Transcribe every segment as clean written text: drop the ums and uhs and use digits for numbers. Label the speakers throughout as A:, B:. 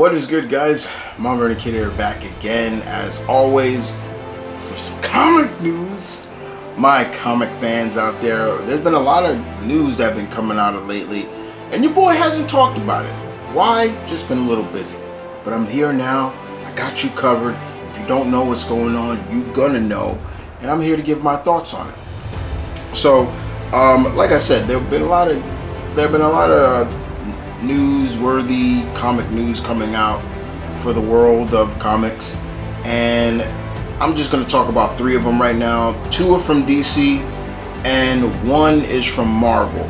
A: What is good, guys? M.V.K here, back again as always for some comic news. My comic fans out there, there's been a lot of news that have been coming out of lately, and your boy hasn't talked about it. Why? Just been a little busy. But I'm here now. I got you covered. If you don't know what's going on, you're gonna know, and I'm here to give my thoughts on it. So, like I said, there have been a lot of newsworthy comic news coming out for the world of comics, and I'm just going to talk about 3 of them right now. 2 are from DC and 1 is from Marvel.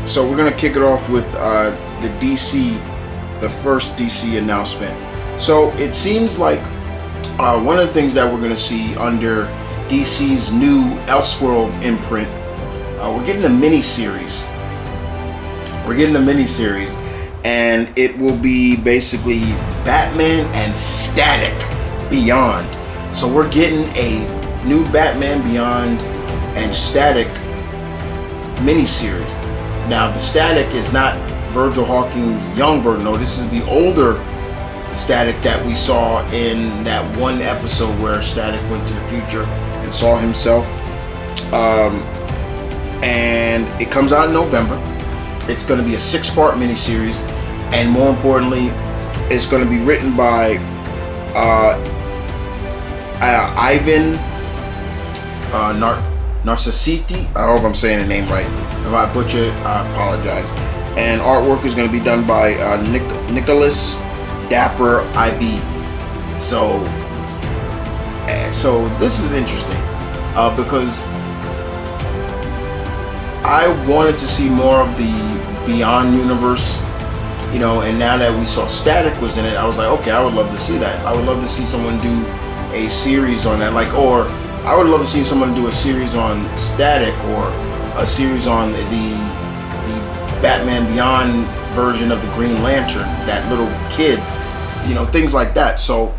A: So we're going to kick it off with the first DC announcement. So it seems like one of the things that we're going to see under DC's new Elseworld imprint, we're getting a mini-series. And it will be basically Batman and Static Beyond. So we're getting a new Batman Beyond and Static miniseries. Now, the Static is not Virgil Hawkins' young version. No, this is the older Static that we saw in that one episode where Static went to the future and saw himself. And it comes out in November. It's going to be a 6-part miniseries, and more importantly, it's going to be written by Ivan Narcisiti. I hope I'm saying the name right. If I butcher it, I apologize. And artwork is going to be done by Nicholas Dapper IV. So this is interesting because I wanted to see more of the Beyond universe, and now that we saw Static was in it, I was like, okay, I would love to see that. I would love to see someone do a series on that, or I would love to see someone do a series on Static, or a series on the Batman Beyond version of the Green Lantern, that little kid, things like that. So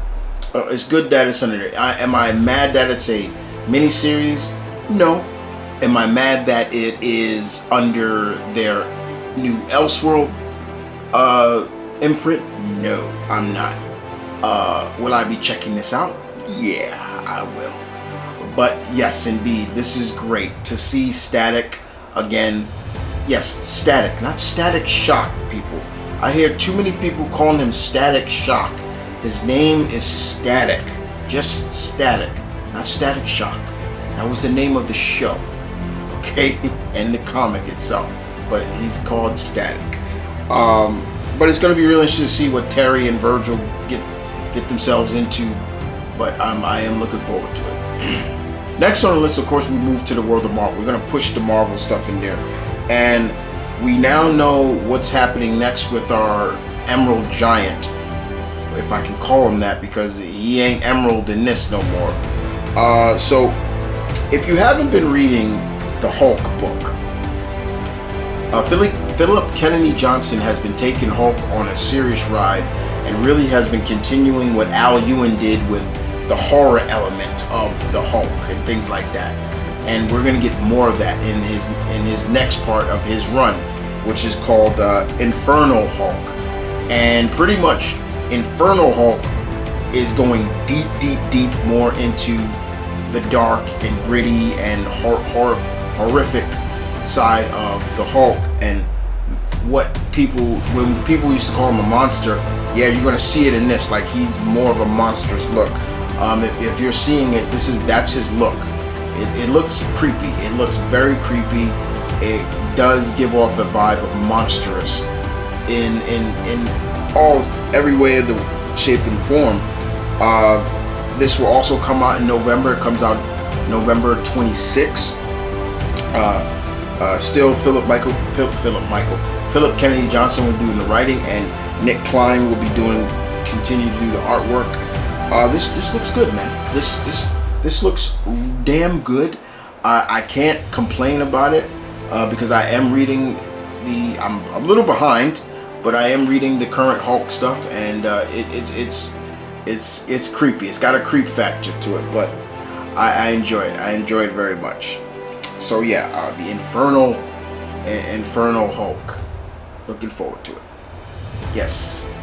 A: it's good that it's under there. Am I mad that it's a miniseries? No. Am I mad that it is under their new Elseworld imprint? No, I'm not. Will I be checking this out? Yeah, I will. But yes, indeed, this is great to see Static again. Yes, Static, not Static Shock, people. I hear too many people calling him Static Shock. His name is Static. Just Static, not Static Shock. That was the name of the show. Okay, and the comic itself, but he's called Static. But it's going to be really interesting to see what Terry and Virgil get themselves into. But I am looking forward to it. Next on the list, of course, we move to the world of Marvel. We're going to push the Marvel stuff in there, and we now know what's happening next with our Emerald Giant, if I can call him that, because he ain't Emerald in this no more. So if you haven't been reading the Hulk book, Philip Kennedy Johnson has been taking Hulk on a serious ride, and really has been continuing what Al Ewing did with the horror element of the Hulk and things like that. And we're going to get more of that in his next part of his run, which is called Infernal Hulk. And pretty much Infernal Hulk is going deep more into the dark and gritty and horrific side of the Hulk, and when people used to call him a monster, yeah, you're gonna see it in this. Like, he's more of a monstrous look. If you're seeing it, that's his look. It looks creepy. It looks very creepy. It does give off a vibe of monstrous in every way of the shape and form. This will also come out in November. It comes out November 26th. Still Philip Kennedy Johnson will be doing the writing, and Nick Klein will be continue to do the artwork. This looks good, man. This looks damn good. I can't complain about it because I am reading I'm a little behind, but I am reading the current Hulk stuff, and it's creepy. It's got a creep factor to it, but I enjoy it. I enjoy it very much. So yeah, the Infernal Hulk. Looking forward to it. Yes.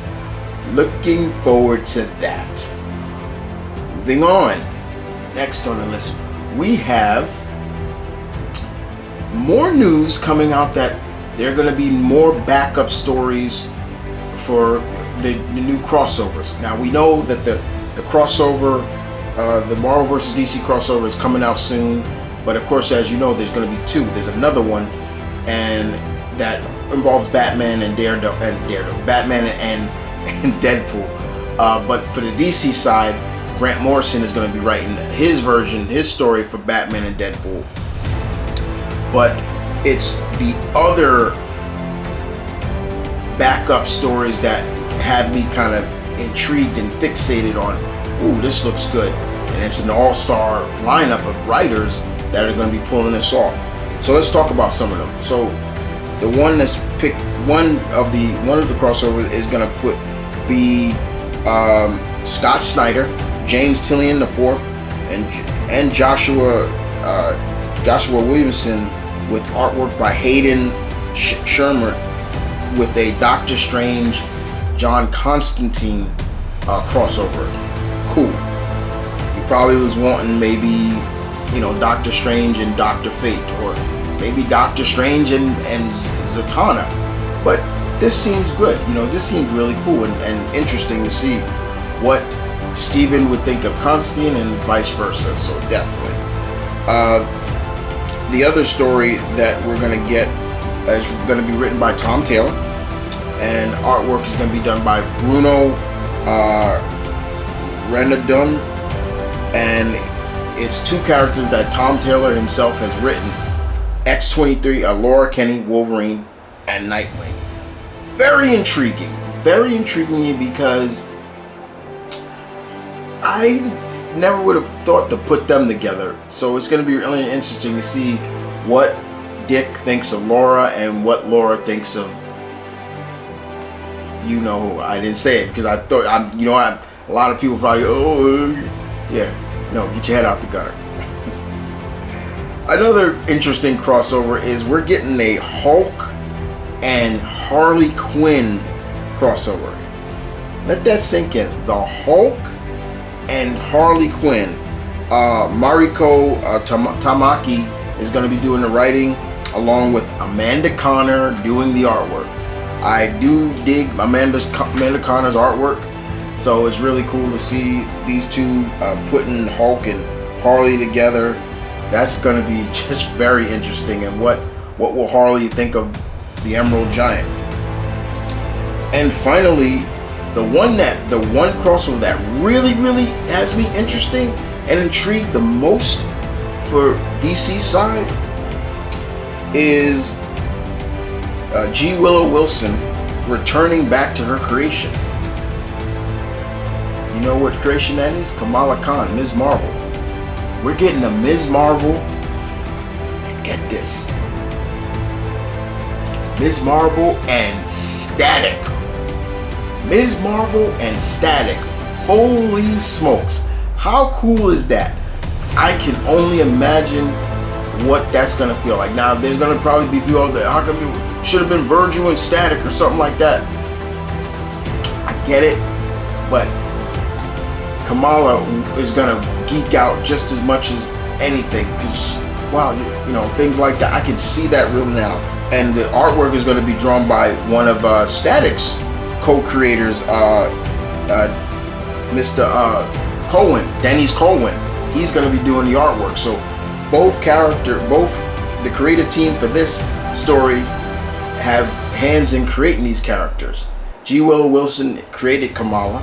A: Looking forward to that. Moving on. Next on the list, we have more news coming out that there are going to be more backup stories for the new crossovers. Now, we know that the crossover, the Marvel vs. DC crossover is coming out soon. But of course, as you know, there's going to be two. There's another one, and that involves Batman and Daredevil, Batman and Deadpool. But for the DC side, Grant Morrison is going to be writing his version, his story for Batman and Deadpool. But it's the other backup stories that have me kind of intrigued and fixated on, ooh, this looks good. And it's an all-star lineup of writers that are going to be pulling this off. So let's talk about some of them. So the one that's picked, one of the crossovers is going to be Scott Snyder, James Tynion IV, and Joshua Williamson, with artwork by Hayden Shermer, with a Doctor Strange, John Constantine crossover. Cool. You probably was wanting maybe, Doctor Strange and Dr. Fate, or maybe Doctor Strange and Zatanna. But this seems good. This seems really cool and interesting to see what Steven would think of Constantine and vice versa. So definitely. The other story that we're going to get is going to be written by Tom Taylor, and artwork is going to be done by Bruno Renadun, and it's two characters that Tom Taylor himself has written: X-23, Laura Kinney, Wolverine, and Nightwing. Very intriguing because I never would have thought to put them together. So it's going to be really interesting to see what Dick thinks of Laura and what Laura thinks of, I didn't say it because I thought, a lot of people probably, get your head out the gutter. Another interesting crossover is we're getting a Hulk and Harley Quinn crossover. Let that sink in. The Hulk and Harley Quinn. Mariko Tamaki is going to be doing the writing, along with Amanda Conner doing the artwork. I do dig Amanda Conner's artwork, so it's really cool to see these two putting Hulk and Harley together. That's going to be just very interesting. And what will Harley think of the Emerald Giant? And finally, the one crossover that really has me interesting and intrigued the most for DC side is G. Willow Wilson returning back to her creation. You know what creation that is? Kamala Khan, Ms. Marvel. We're getting a Ms. Marvel, and get this, Ms. Marvel and Static. Ms. Marvel and Static. Holy smokes. How cool is that? I can only imagine what that's going to feel like. Now, there's going to probably be people out there, how come you should have been Virgil and Static or something like that? I get it, but Kamala is going to geek out just as much as anything. Because, wow, things like that. I can see that real now. And the artwork is going to be drawn by one of Static's co-creators, Mr. Cohen, Denny's Cohen. He's going to be doing the artwork. So both the creative team for this story have hands in creating these characters. G. Willow Wilson created Kamala,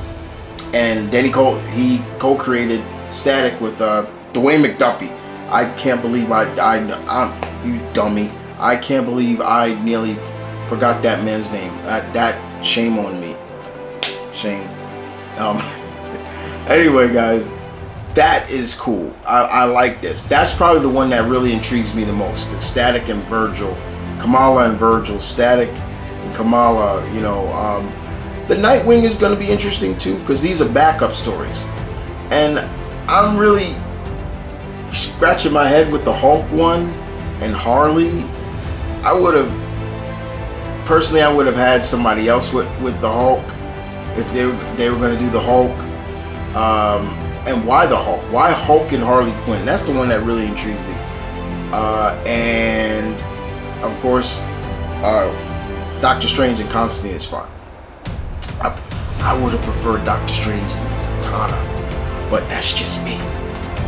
A: and Denny Cole, he co-created Static with Dwayne McDuffie. I can't believe I'm you dummy. I can't believe I nearly forgot that man's name. That shame on me. Shame. Anyway, guys, that is cool. I like this. That's probably the one that really intrigues me the most. The Static and Virgil, Kamala and Virgil, Static and Kamala. The Nightwing is going to be interesting too, because these are backup stories, and I'm really scratching my head with the Hulk one and Harley. I would have Personally, I would have had somebody else with the Hulk if they were going to do the Hulk. And why the Hulk? Why Hulk and Harley Quinn? That's the one that really intrigued me. And of course, Doctor Strange and Constantine is fine. I would have preferred Doctor Strange and Zatanna, but that's just me.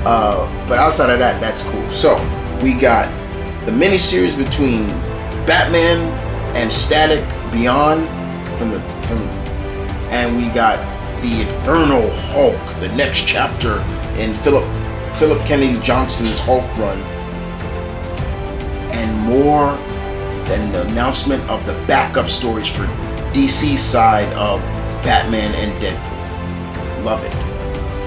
A: But outside of that, that's cool. So we got the miniseries between Batman and Static Beyond and we got the Infernal Hulk, the next chapter in Philip Kennedy Johnson's Hulk run, and more than the announcement of the backup stories for DC's side of Batman and Deadpool. Love it.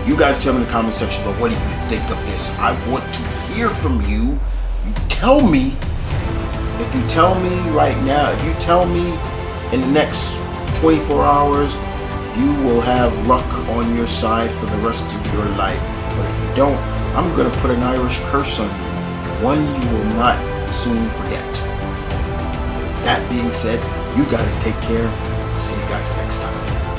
A: You guys tell me in the comment section about what do you think of this. I want to hear from you. You tell me. If you tell me right now, if you tell me in the next 24 hours, you will have luck on your side for the rest of your life. But if you don't, I'm going to put an Irish curse on you. One you will not soon forget. That being said, you guys take care. See you guys next time.